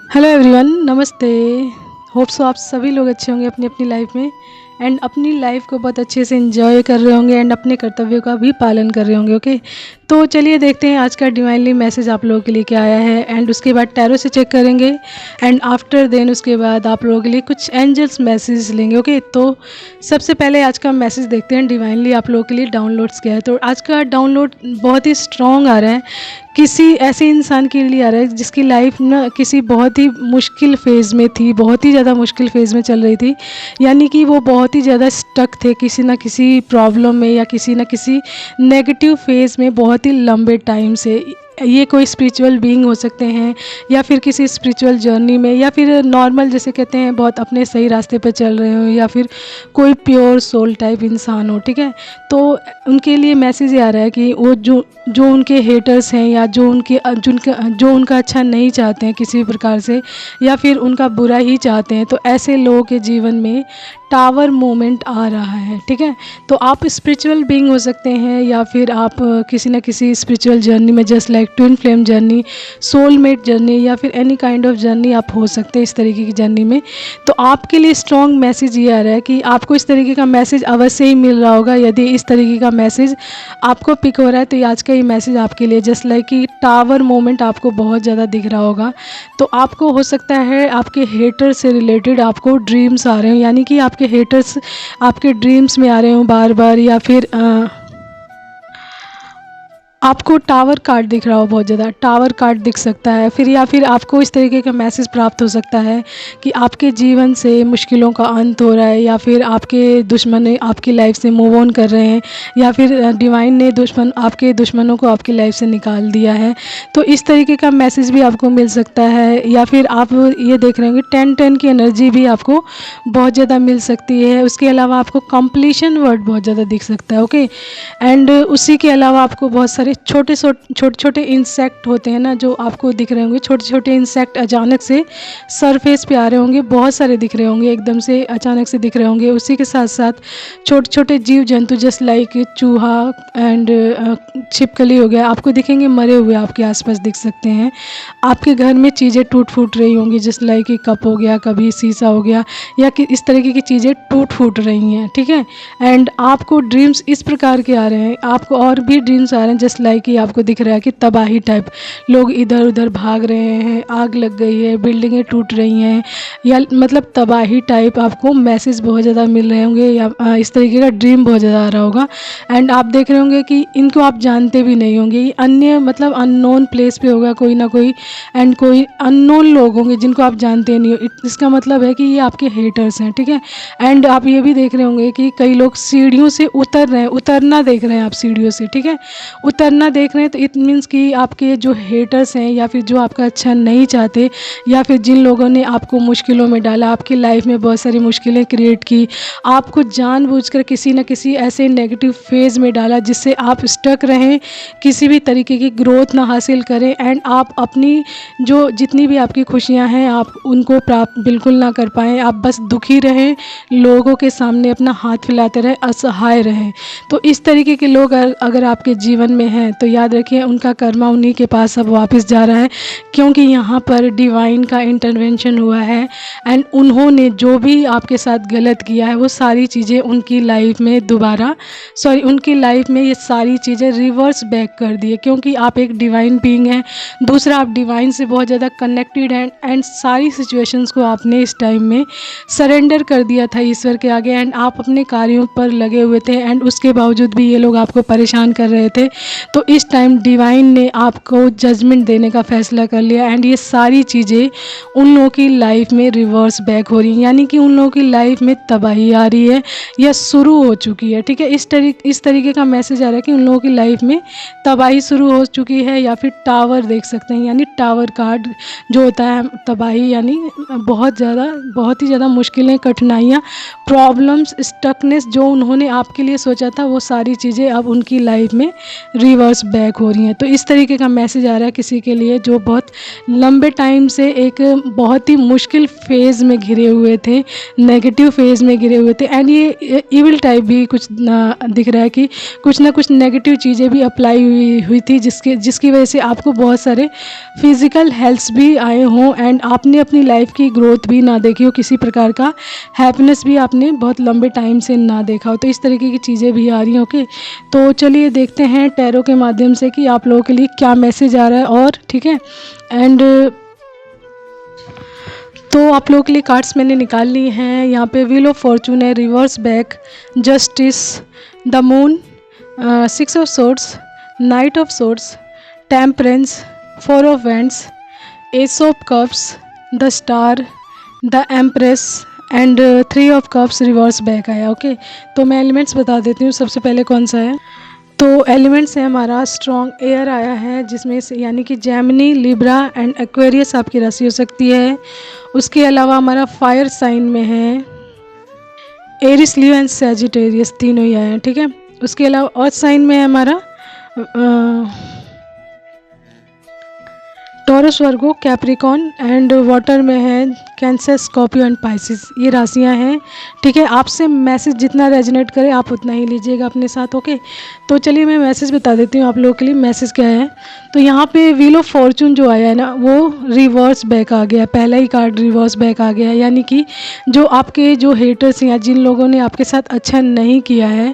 Hello everyone, नमस्ते। Hope so आप सभी लोग अच्छे होंगे अपनी अपनी लाइफ में एंड अपनी लाइफ को बहुत अच्छे से एंजॉय कर रहे होंगे एंड अपने कर्तव्यों का भी पालन कर रहे होंगे। ओके, तो चलिए देखते हैं आज का डिवाइनली मैसेज आप लोगों के लिए क्या आया है एंड उसके बाद टैरो से चेक करेंगे एंड आफ्टर देन उसके बाद आप लोगों के लिए कुछ एंजल्स मैसेज लेंगे। ओके, तो सबसे पहले आज का मैसेज देखते हैं डिवाइनली आप लोगों के लिए डाउनलोड्स क्या है। तो आज का डाउनलोड बहुत ही स्ट्रॉन्ग आ रहा है, किसी ऐसे इंसान के लिए आ रहा है जिसकी लाइफ ना किसी बहुत ही मुश्किल फेज़ में थी, बहुत ही ज़्यादा मुश्किल फेज़ में चल रही थी। यानी कि वो बहुत ही ज़्यादा स्टक थे किसी ना किसी प्रॉब्लम में या किसी ना किसी नेगेटिव फेज़ में बहुत ही लंबे टाइम से। ये कोई स्पिरिचुअल बीइंग हो सकते हैं या फिर किसी स्पिरिचुअल जर्नी में या फिर नॉर्मल जैसे कहते हैं बहुत अपने सही रास्ते पर चल रहे हो या फिर कोई प्योर सोल टाइप इंसान हो। ठीक है, तो उनके लिए मैसेज ये आ रहा है कि वो जो जो उनके हेटर्स हैं या जो उनका अच्छा नहीं चाहते हैं किसी भी प्रकार से या फिर उनका बुरा ही चाहते हैं, तो ऐसे लोगों के जीवन में टावर मोमेंट आ रहा है। ठीक है, तो आप स्पिरिचुअल बीइंग हो सकते हैं या फिर आप किसी न किसी स्पिरिचुअल जर्नी में, just like twin flame journey, soulmate journey या फिर एनी काइंड ऑफ जर्नी आप हो सकते हैं इस तरीके की जर्नी में। तो आपके लिए स्ट्रॉन्ग मैसेज ये आ रहा है कि आपको इस तरीके का मैसेज अवश्य ही मिल रहा होगा। यदि इस तरीके का मैसेज आपको पिक हो रहा है तो आज का ये मैसेज आपके लिए जस्ट लाइक कि टावर मोमेंट आपको बहुत ज़्यादा दिख रहा होगा। तो आपको हो सकता है आपके हेटर से रिलेटेड आपको ड्रीम्स आ रहे हो, यानी कि आपके हेटर्स आपके ड्रीम्स में आ रहे हो बार बार, या फिर आपको टावर कार्ड दिख रहा हो, बहुत ज़्यादा टावर कार्ड दिख सकता है फिर, या फिर आपको इस तरीके का मैसेज प्राप्त हो सकता है कि आपके जीवन से मुश्किलों का अंत हो रहा है या फिर आपके दुश्मन आपकी लाइफ से मूव ऑन कर रहे हैं या फिर डिवाइन ने आपके दुश्मनों को आपकी लाइफ से निकाल दिया है। तो इस तरीके का मैसेज भी आपको मिल सकता है, या फिर आप ये देख रहे होंगे 10-10 की एनर्जी भी आपको बहुत ज़्यादा मिल सकती है। उसके अलावा आपको कंप्लीशन वर्ड बहुत ज़्यादा दिख सकता है। ओके, एंड उसी के अलावा आपको बहुत सारे छोटे छोटे इंसेक्ट होते हैं ना, जो आपको दिख रहे होंगे, छोटे छोटे इंसेक्ट अचानक से सरफेस पे आ रहे होंगे, बहुत सारे दिख रहे होंगे, एकदम से अचानक से दिख रहे होंगे। उसी के साथ साथ छोटे छोटे जीव जंतु जस्ट लाइक चूहा एंड छिपकली हो गया, आपको दिखेंगे मरे हुए, आपके आसपास दिख सकते हैं। आपके घर में चीज़ें टूट फूट रही होंगी, जस्ट लाइक कप हो गया, कभी शीशा हो गया, या कि इस तरीके की चीज़ें टूट फूट रही हैं। ठीक है, एंड आपको ड्रीम्स इस प्रकार के आ रहे हैं, आपको और भी ड्रीम्स आ रहे हैं जस्ट लाइक कि आपको दिख रहा है कि तबाही टाइप, लोग इधर उधर भाग रहे हैं, आग लग गई है, बिल्डिंगें टूट रही हैं, या मतलब तबाही टाइप आपको मैसेज बहुत ज़्यादा मिल रहे होंगे, या इस तरीके का ड्रीम बहुत ज़्यादा आ रहा होगा। एंड आप देख रहे होंगे कि इनको आप जानते भी नहीं होंगे, ये अन्य मतलब अननोन प्लेस पे होगा कोई ना कोई, एंड कोई अननोन लोग होंगे जिनको आप जानते नहीं हो। इसका मतलब है कि ये आपके हेटर्स हैं। ठीक है, एंड आप ये भी देख रहे होंगे कि कई लोग सीढ़ियों से उतर रहे हैं, उतरना देख रहे हैं आप सीढ़ियों से। ठीक है, उतरना देख रहे हैं तो इट मीन्स कि आपके जो हेटर्स हैं या फिर जो आपका अच्छा नहीं चाहते या फिर जिन लोगों ने आपको मुश्किलों में डाला, आपकी लाइफ में बहुत सारी मुश्किलें क्रिएट की, आपको जानबूझकर किसी न किसी ऐसे नेगेटिव फेज़ में डाला जिससे आप स्टक रहें, किसी भी तरीके की ग्रोथ ना हासिल करें एंड आप अपनी जो जितनी भी आपकी खुशियां हैं आप उनको प्राप्त बिल्कुल ना कर पाएँ, आप बस दुखी रहें, लोगों के सामने अपना हाथ फैलाते रहें, असहाय रहें। तो इस तरीके के लोग अगर आपके जीवन में हैं तो याद रखिए उनका कर्मा उन्हीं के पास अब वापस जा रहा है, क्योंकि यहाँ पर डिवाइन का इंटरवेंशन हुआ है एंड उन्होंने जो भी आपके साथ गलत किया है वो सारी चीज़ें उनकी लाइफ में उनकी लाइफ में ये सारी चीज़ें रिवर्स बैक कर दी है, क्योंकि आप एक डिवाइन बीइंग हैं। दूसरा, आप डिवाइन से बहुत ज़्यादा कनेक्टेड हैं एंड सारी सिचुएशंस को आपने इस टाइम में सरेंडर कर दिया था ईश्वर के आगे एंड आप अपने कार्यों पर लगे हुए थे एंड उसके बावजूद भी ये लोग आपको परेशान कर रहे थे। तो इस टाइम डिवाइन ने आपको जजमेंट देने का फैसला कर लिया एंड ये सारी चीज़ें उन लोगों की लाइफ में रिवर्स बैक हो रही हैं, यानी कि उन लोगों की लाइफ में तबाही आ रही है या शुरू हो चुकी है। ठीक है, इस तरीके का मैसेज आ रहा है कि उन लोगों की लाइफ में तबाही शुरू हो चुकी है, या फिर टावर देख सकते हैं, यानी टावर कार्ड जो होता है तबाही, यानी बहुत ही ज़्यादा मुश्किलें, कठिनाइयाँ, प्रॉब्लम्स, स्टकनेस जो उन्होंने आपके लिए सोचा था वो सारी चीज़ें अब उनकी लाइफ में रिवर्स रिवर्स बैक हो रही हैं। तो इस तरीके का मैसेज आ रहा है किसी के लिए जो बहुत लंबे टाइम से एक बहुत ही मुश्किल फेज़ में घिरे हुए थे, नेगेटिव फेज़ में घिरे हुए थे। एंड ये इविल टाइप भी कुछ दिख रहा है कि कुछ ना कुछ नेगेटिव चीज़ें भी अप्लाई हुई थी जिसकी वजह से आपको बहुत सारे फिज़िकल हेल्थ्स भी आए हों एंड आपने अपनी लाइफ की ग्रोथ भी ना देखी हो, किसी प्रकार का हैप्पीनेस भी आपने बहुत लंबे टाइम से ना देखा हो। तो इस तरीके की चीज़ें भी आ रही हैं। ओके, तो चलिए देखते हैं टैरो के माध्यम से कि आप लोगों के लिए क्या मैसेज आ रहा है। और ठीक है, एंड तो आप लोगों के लिए कार्ड्स मैंने निकाल ली हैं। यहाँ पे व्हील ऑफ फॉर्चून है, reverse back, justice, the moon, 6 of swords, night of swords, temperance, 4 of wands, S of cups, the star, the empress and 3 of cups reverse back आया। ओके, तो मैं एलिमेंट्स बता देती हूँ सबसे पहले कौन सा है। तो एलिमेंट्स है हमारा स्ट्रॉन्ग एयर आया है, जिसमें से यानी कि जेमिनी, लिब्रा एंड एक्वेरियस आपकी राशि हो सकती है। उसके अलावा हमारा फायर साइन में है एरिस, लियो एंड सैजिटेरियस, तीनों ही आए हैं। ठीक है, उसके अलावा अर्थ साइन में है हमारा taurus, Virgo, Capricorn and water में है कैंसर, स्कॉर्पियो एंड पाइसिस। ये राशियां हैं। ठीक है, आपसे मैसेज जितना रेजोनेट करे आप उतना ही लीजिएगा अपने साथ। ओके, तो चलिए मैं मैसेज बता देती हूँ आप लोगों के लिए मैसेज क्या है। तो यहाँ पे व्हील ऑफ फॉर्चून जो आया है ना, वो रिवर्स बैक आ गया, पहला ही कार्ड रिवर्स बैक आ गया है। यानी कि जो आपके जो हेटर्स या जिन लोगों ने आपके साथ अच्छा नहीं किया है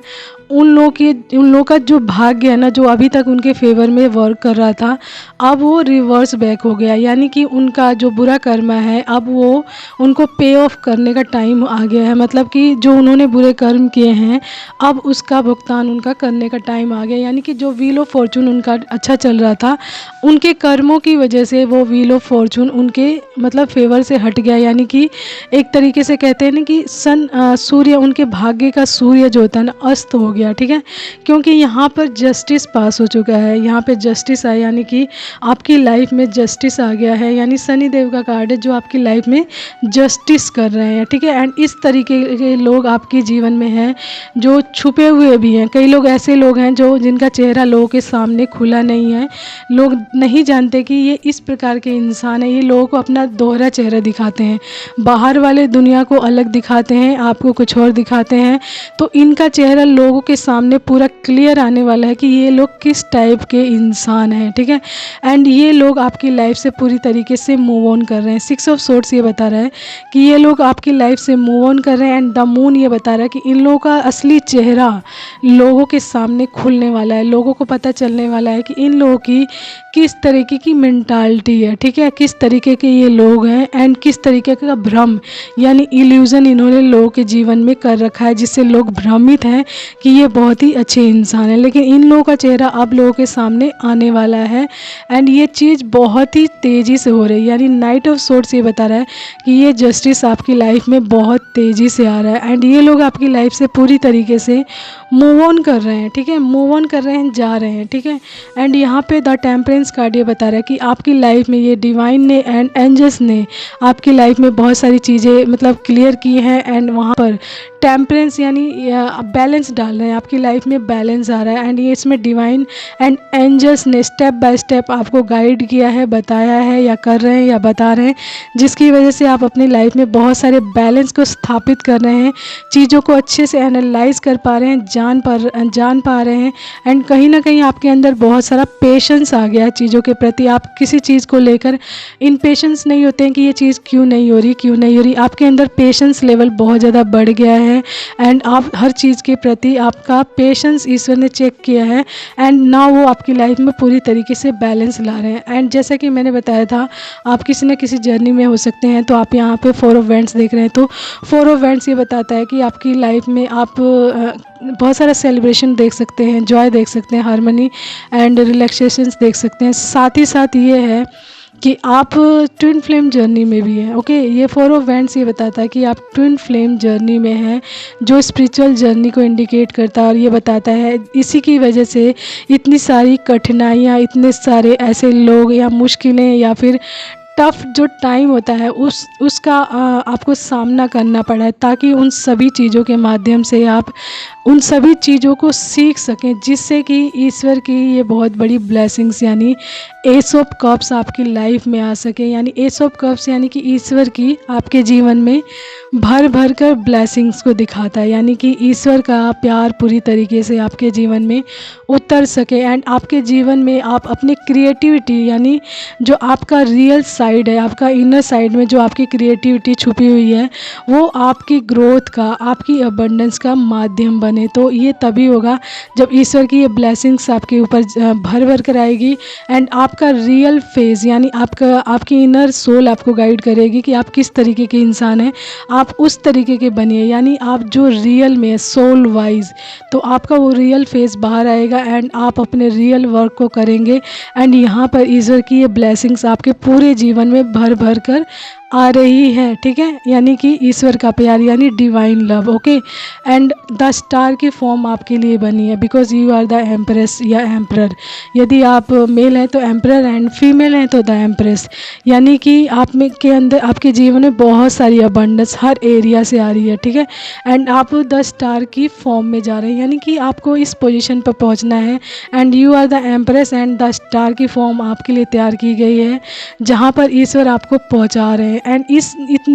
उन लोगों का जो भाग्य है ना, जो अभी तक उनके फेवर में वर्क कर रहा था, अब वो रिवर्स बैक हो गया। यानी कि उनका जो बुरा कर्म है अब वो उनको पे ऑफ करने का टाइम आ गया है। मतलब कि जो उन्होंने बुरे कर्म किए हैं अब उसका भुगतान उनका करने का टाइम आ गया। यानी कि जो व्हील ऑफ फॉर्चून उनका अच्छा चल रहा था, उनके कर्मों की वजह से वो व्हील ऑफ फॉर्चून उनके मतलब फेवर से हट गया। यानी कि एक तरीके से कहते हैं ना कि सूर्य, उनके भाग्य का सूर्य जो होता है ना, अस्त हो गया। ठीक है, क्योंकि यहाँ पर जस्टिस पास हो चुका है। यहाँ पे जस्टिस आया, यानी कि आपकी लाइफ में जस्टिस आ गया है। यानी शनि देव का कार्ड है जो आपकी लाइफ में जस्टिस कर रहे हैं। ठीक है, एंड इस तरीके के लोग आपके जीवन में हैं जो छुपे हुए भी हैं। कई लोग ऐसे लोग हैं जो जिनका चेहरा लोगों के सामने खुला नहीं है, लोग नहीं जानते कि ये इस प्रकार के इंसान है। ये लोगों को अपना दोहरा चेहरा दिखाते हैं, बाहर वाले दुनिया को अलग दिखाते हैं, आपको कुछ और दिखाते हैं। तो इनका चेहरा लोगों के सामने पूरा क्लियर आने वाला है कि ये लोग किस टाइप के इंसान हैं। ठीक है, एंड ये लोग आपकी लाइफ से पूरी तरीके से मूव ऑन कर रहे हैं। 6 ऑफ सोर्ड्स ये बता रहा है कि ये लोग आपकी लाइफ से मूव ऑन कर रहे हैं। एंड द मून ये बता रहा है कि इन लोगों का असली चेहरा लोगों के सामने खुलने वाला है। लोगों को पता चलने वाला है कि इन लोगों की किस तरीके की मेंटालिटी है। ठीक है, किस तरीके के ये लोग हैं एंड किस तरीके का भ्रम यानी इल्यूज़न इन्होंने लोगों के जीवन में कर रखा है, जिससे लोग भ्रमित हैं कि ये बहुत ही अच्छे इंसान हैं। लेकिन इन लोगों का चेहरा अब लोगों के सामने आने वाला है एंड ये चीज़ बहुत ही तेज़ी से हो रही है। यानी नाइट ऑफ सोर्ड्स ये बता रहा है कि ये जस्टिस आपकी लाइफ में बहुत तेज़ी से आ रहा है एंड ये लोग आपकी लाइफ से पूरी तरीके से मूव ऑन कर रहे हैं। ठीक है, मूव ऑन कर रहे हैं, जा रहे हैं। ठीक है, एंड यहाँ पे द टेम्परेंस कार्ड ये बता रहा है कि आपकी लाइफ में ये डिवाइन ने एंड एंजल्स ने आपकी लाइफ में बहुत सारी चीज़ें मतलब क्लियर की हैं एंड वहाँ पर टेम्परेंस यानी बैलेंस डाल रहे हैं। आपकी लाइफ में बैलेंस आ रहा है एंड ये इसमें डिवाइन एंड एंजल्स ने स्टेप बाय स्टेप आपको गाइड किया है, बताया है या कर रहे हैं या बता रहे हैं, जिसकी वजह से आप अपनी लाइफ में बहुत सारे बैलेंस को स्थापित कर रहे हैं, चीज़ों को अच्छे से एनालाइज कर पा रहे हैं, जान पा रहे हैं एंड कहीं ना कहीं आपके अंदर बहुत सारा पेशेंस आ गया है चीज़ों के प्रति। आप किसी चीज़ को लेकर इम्पेशेंस नहीं होते हैं कि ये चीज़ क्यों नहीं हो रही। आपके अंदर पेशेंस लेवल बहुत ज़्यादा बढ़ गया है एंड आप हर चीज़ के प्रति आपका पेशेंस ईश्वर ने चेक किया है एंड ना वो आपकी लाइफ में पूरी तरीके से बैलेंस ला रहे हैं। एंड जैसा कि मैंने बताया था, आप किसी न किसी जर्नी में हो सकते हैं। तो आप यहाँ पे 4 ऑफ वैंड्स देख रहे हैं, तो 4 ऑफ वैंड्स ये बताता है कि आपकी लाइफ में आप बहुत सारा सेलिब्रेशन देख सकते हैं, जॉय देख सकते हैं, हार्मनी एंड रिलैक्सेशंस देख सकते हैं। साथ ही साथ ये है कि आप ट्विन फ्लेम जर्नी में भी हैं। ओके, ये 4 ऑफ वैंड्स ये बताता है कि आप ट्विन फ्लेम जर्नी में हैं, जो स्पिरिचुअल जर्नी को इंडिकेट करता है और ये बताता है इसी की वजह से इतनी सारी कठिनाइयाँ, इतने सारे ऐसे लोग या मुश्किलें या फिर टफ जो टाइम होता है उसका आपको सामना करना पड़ा है, ताकि उन सभी चीज़ों के माध्यम से आप उन सभी चीज़ों को सीख सकें, जिससे कि ईश्वर की ये बहुत बड़ी ब्लेसिंग्स यानी एस ऑफ कप्स आपकी लाइफ में आ सके। यानी एस ऑफ कप्स यानी कि ईश्वर की आपके जीवन में भर भर कर ब्लेसिंग्स को दिखाता है, यानी कि ईश्वर का प्यार पूरी तरीके से आपके जीवन में उतर सके एंड आपके जीवन में आप अपनी क्रिएटिविटी यानी जो आपका रियल साइड है, आपका इनर साइड में जो आपकी क्रिएटिविटी छुपी हुई है, वो आपकी ग्रोथ का, आपकी अबंडेंस का माध्यम बने। तो ये तभी होगा जब ईश्वर की ये ब्लेसिंग्स आपके ऊपर भर भर कर आएगी एंड आपका रियल फेस यानी आपकी इनर सोल आपको गाइड करेगी कि आप किस तरीके के इंसान हैं, आप उस तरीके के बनिए, यानी आप जो रियल में सोल वाइज, तो आपका वो रियल फेस बाहर आएगा एंड आप अपने रियल वर्क को करेंगे एंड यहाँ पर ईश्वर की ये ब्लेसिंग्स आपके पूरे जीवन में भर भर कर आ रही है। ठीक है, यानी कि ईश्वर का प्यार यानी divine love. Okay, and the star की फॉर्म आपके लिए बनी है because you are the empress या एम्प्रर। यदि आप मेल हैं तो एम्प्रर एंड फीमेल हैं तो द एम्प्रेस, यानी कि आप में के अंदर आपके जीवन में बहुत सारी अबंडेंस हर एरिया से आ रही है। ठीक है, एंड आप द स्टार की फॉर्म में जा रहे हैं, यानी कि आपको इस पोजीशन पर पहुंचना है and you are the empress and the star की फॉर्म आपके लिए तैयार की गई है, जहाँ पर ईश्वर आपको पहुंचा रहे हैं। एंड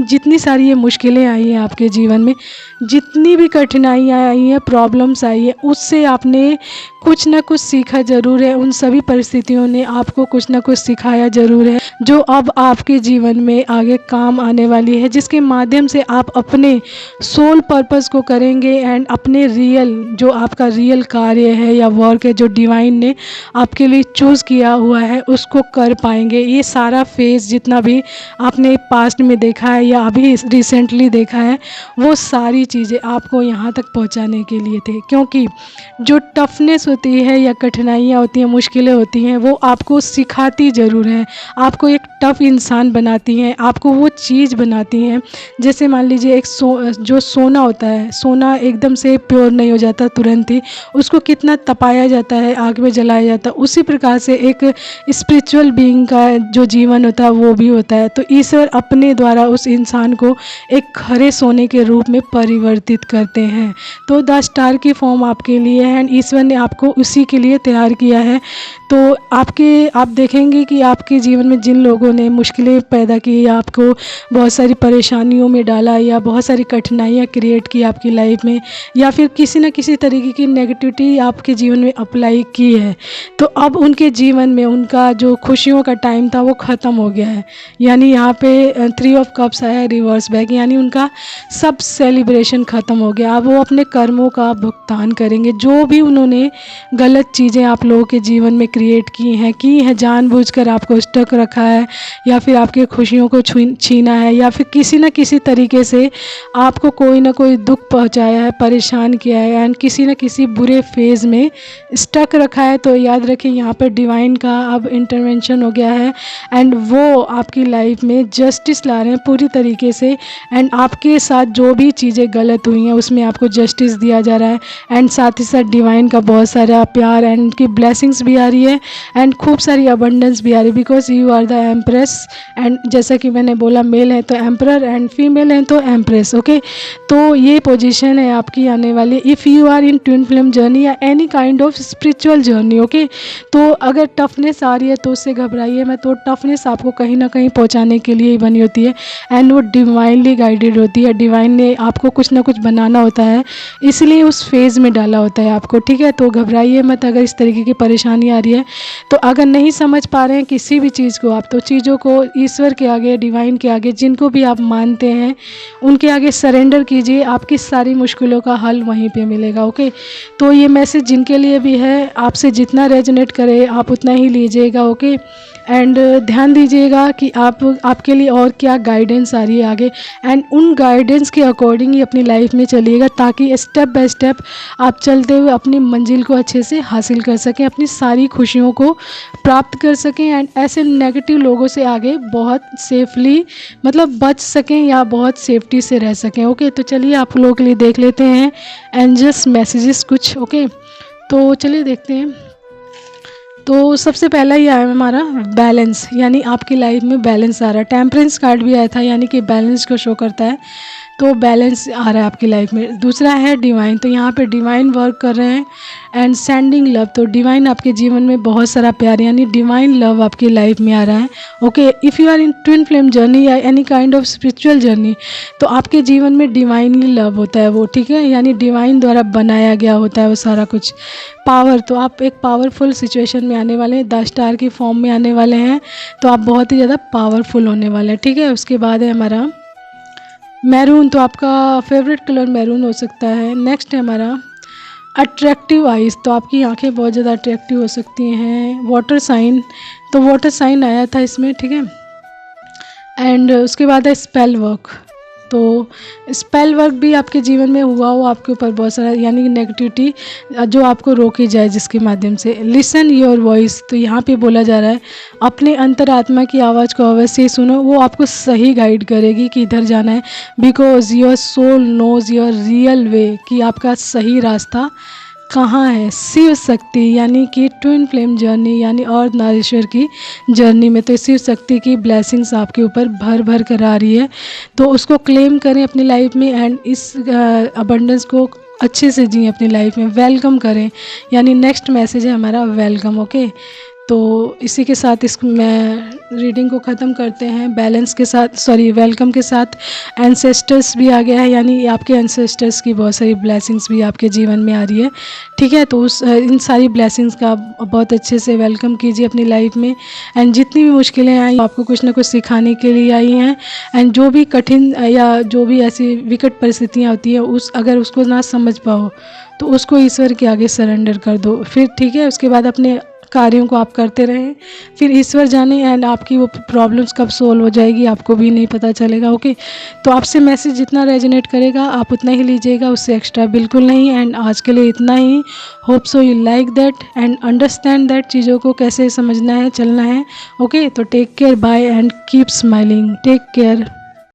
जितनी सारी ये मुश्किलें आई हैं आपके जीवन में, जितनी भी कठिनाइयाँ आई हैं, प्रॉब्लम्स आई है, उससे आपने कुछ ना कुछ सीखा ज़रूर है। उन सभी परिस्थितियों ने आपको कुछ ना कुछ सिखाया ज़रूर है, जो अब आपके जीवन में आगे काम आने वाली है, जिसके माध्यम से आप अपने सोल पर्पस को करेंगे एंड अपने रियल जो आपका रियल कार्य है या वर्क है जो डिवाइन ने आपके लिए चूज़ किया हुआ है, उसको कर पाएंगे। ये सारा फेज जितना भी आपने पास्ट में देखा है या अभी रिसेंटली देखा है, वो सारी चीज़ें आपको यहाँ तक पहुँचाने के लिए थे, क्योंकि जो टफनेस होती है या कठिनाइयाँ होती हैं, मुश्किलें होती हैं, वो आपको सिखाती ज़रूर है, आपको एक टफ़ इंसान बनाती हैं, आपको वो चीज़ बनाती हैं। जैसे मान लीजिए एक जो सोना होता है, सोना एकदम से प्योर नहीं हो जाता तुरंत ही, उसको कितना तपाया जाता है, आग में जलाया जाता है, उसी प्रकार से एक स्पिरिचुअल बीइंग का जो जीवन होता है वो भी होता है। तो ईश्वर अपने द्वारा उस इंसान को एक खरे सोने के रूप में परिवर्तित करते हैं। तो द स्टार की फॉर्म आपके लिए है एंड ईश्वर ने आपको उसी के लिए तैयार किया है। तो आप देखेंगे कि आपके जीवन में जिन लोगों ने मुश्किलें पैदा की या आपको बहुत सारी परेशानियों में डाला या बहुत सारी कठिनाइयाँ क्रिएट की आपकी लाइफ में, या फिर किसी न किसी तरीके की नेगेटिविटी आपके जीवन में अप्लाई की है, तो अब उनके जीवन में उनका जो खुशियों का टाइम था वो ख़त्म हो गया है। यानी यहाँ पे 3 ऑफ कप्स आया है रिवर्स बैक, यानी उनका सब सेलिब्रेशन ख़त्म हो गया। अब वो अपने कर्मों का भुगतान करेंगे। जो भी उन्होंने गलत चीज़ें आप लोगों के जीवन में क्रिएट की हैं जानबूझकर आपको स्टक रखा है या फिर आपकी खुशियों को छीना है या फिर किसी न किसी तरीके से आपको कोई ना कोई दुख पहुंचाया है, परेशान किया है एंड किसी न किसी बुरे फेज़ में स्टक रखा है, तो याद रखिए यहाँ पर डिवाइन का अब इंटरवेंशन हो गया है एंड वो आपकी लाइफ में जस्टिस ला रहे हैं पूरी तरीके से। एंड आपके साथ जो भी चीज़ें गलत हुई हैं उसमें आपको जस्टिस दिया जा रहा है एंड साथ ही साथ डिवाइन का बहुत सारा प्यार एंड उनकी ब्लेसिंग्स भी आ रही है एंड खूब सारी अबंडेंस भी आ रही है, because you are the empress and जैसा कि मैंने बोला मेल है तो एम्प्रर एंड फीमेल है तो एम्प्रेस। ओके, तो ये पोजीशन है आपकी आने वाली if you are in twin flame journey या any kind of spiritual journey. Okay, तो अगर टफनेस आ रही है तो उससे घबराइए मत, तो टफनेस आपको कहीं ना कहीं पहुंचाने के लिए ही बनी होती है एंड वो डिवाइनली गाइडेड होती है। डिवाइन ने आपको कुछ ना कुछ बनाना होता है, इसलिए उस फेज़ में डाला होता है आपको। ठीक है, तो घबराइए मत अगर इस तरीके की परेशानी आ रही है तो। अगर नहीं समझ पा रहे हैं किसी भी चीज़ को आप, तो चीज़ों को ईश्वर के आगे, डिवाइन के आगे, जिनको भी आप मानते हैं उनके आगे सरेंडर कीजिए, आपकी सारी मुश्किलों का हल वहीं पे मिलेगा। ओके, तो ये मैसेज जिनके लिए भी है, आपसे जितना रेजोनेट करे आप उतना ही लीजिएगा। ओके, एंड ध्यान दीजिएगा कि आपके लिए और क्या गाइडेंस आ रही है आगे एंड उन गाइडेंस के अकॉर्डिंग ही अपनी लाइफ में चलिएगा, ताकि स्टेप बाय स्टेप आप चलते हुए अपनी मंजिल को अच्छे से हासिल कर सकें, अपनी सारी खुशियों को प्राप्त कर सकें एंड ऐसे नेगेटिव लोगों से आगे बहुत सेफली मतलब बच सकें या बहुत सेफ्टी से रह सकें। ओके, तो चलिए आप लोगों के लिए देख लेते हैं एंजल्स मैसेजेस कुछ। ओके, तो चलिए देखते हैं। तो सबसे पहला ये आया हमारा बैलेंस, यानी आपकी लाइफ में बैलेंस आ रहा है। टेम्परेंस कार्ड भी आया था, यानी कि बैलेंस को शो करता है। तो बैलेंस आ रहा है आपकी लाइफ में। दूसरा है डिवाइन, तो यहाँ पे डिवाइन वर्क कर रहे हैं एंड सेंडिंग लव, तो डिवाइन आपके जीवन में बहुत सारा प्यार यानी डिवाइन लव आपकी लाइफ में आ रहा है। Okay, if you are in twin flame journey या any kind of spiritual journey, तो आपके जीवन में डिवाइनली लव होता है वो, ठीक है, यानी डिवाइन द्वारा बनाया गया होता है वो सारा कुछ। पावर, तो आप एक पावरफुल सिचुएशन में आने वाले हैं, 10 स्टार की फॉर्म में आने वाले हैं, तो आप बहुत ही ज़्यादा पावरफुल होने वाले हैं, ठीक है। उसके बाद है हमारा मैरून, तो आपका फेवरेट कलर मैरून हो सकता है। नेक्स्ट है हमारा अट्रैक्टिव आइज़, तो आपकी आंखें बहुत ज़्यादा अट्रैक्टिव हो सकती हैं। वाटर साइन, तो वाटर साइन आया था इसमें, ठीक है। एंड उसके बाद है स्पेल वर्क, तो स्पेल वर्क भी आपके जीवन में हुआ हो आपके ऊपर बहुत सारा, यानी नेगेटिविटी जो आपको रोकी जाए जिसके माध्यम से। लिसन योर वॉइस, तो यहाँ पे बोला जा रहा है अपने अंतरात्मा की आवाज़ को अवश्य सुनो, वो आपको सही गाइड करेगी कि इधर जाना है, because your soul knows your real way, कि आपका सही रास्ता कहाँ है। शिव शक्ति यानी कि ट्विन फ्लेम जर्नी यानी और नारेश्वर की जर्नी में, तो शिव शक्ति की ब्लेसिंग्स आपके ऊपर भर भर कर आ रही है, तो उसको क्लेम करें अपनी लाइफ में एंड इस अबंडेंस को अच्छे से जिए अपनी लाइफ में, वेलकम करें, यानी नेक्स्ट मैसेज है हमारा वेलकम। ओके, तो इसी के साथ इस मैं रीडिंग को ख़त्म करते हैं बैलेंस के साथ, सॉरी वेलकम के साथ। एंसेस्टर्स भी आ गया है, यानी आपके एंसेस्टर्स की बहुत सारी ब्लेसिंग्स भी आपके जीवन में आ रही है, ठीक है। तो इन सारी ब्लेसिंग्स का बहुत अच्छे से वेलकम कीजिए अपनी लाइफ में। एंड जितनी भी मुश्किलें आई आपको कुछ ना कुछ सिखाने के लिए आई हैं, एंड जो भी कठिन या जो भी ऐसी विकट परिस्थितियाँ होती हैं अगर उसको ना समझ पाओ तो उसको ईश्वर के आगे सरेंडर कर दो फिर, ठीक है। उसके बाद अपने कार्यों को आप करते रहें, फिर ईश्वर जाने एंड आपकी वो प्रॉब्लम्स कब सोल्व हो जाएगी आपको भी नहीं पता चलेगा। ओके, तो आपसे मैसेज जितना रेजोनेट करेगा आप उतना ही लीजिएगा, उससे एक्स्ट्रा बिल्कुल नहीं। एंड आज के लिए इतना ही। Hope so you like that and understand that चीज़ों को कैसे समझना है, चलना है। ओके, तो take care, bye and keep smiling, take care.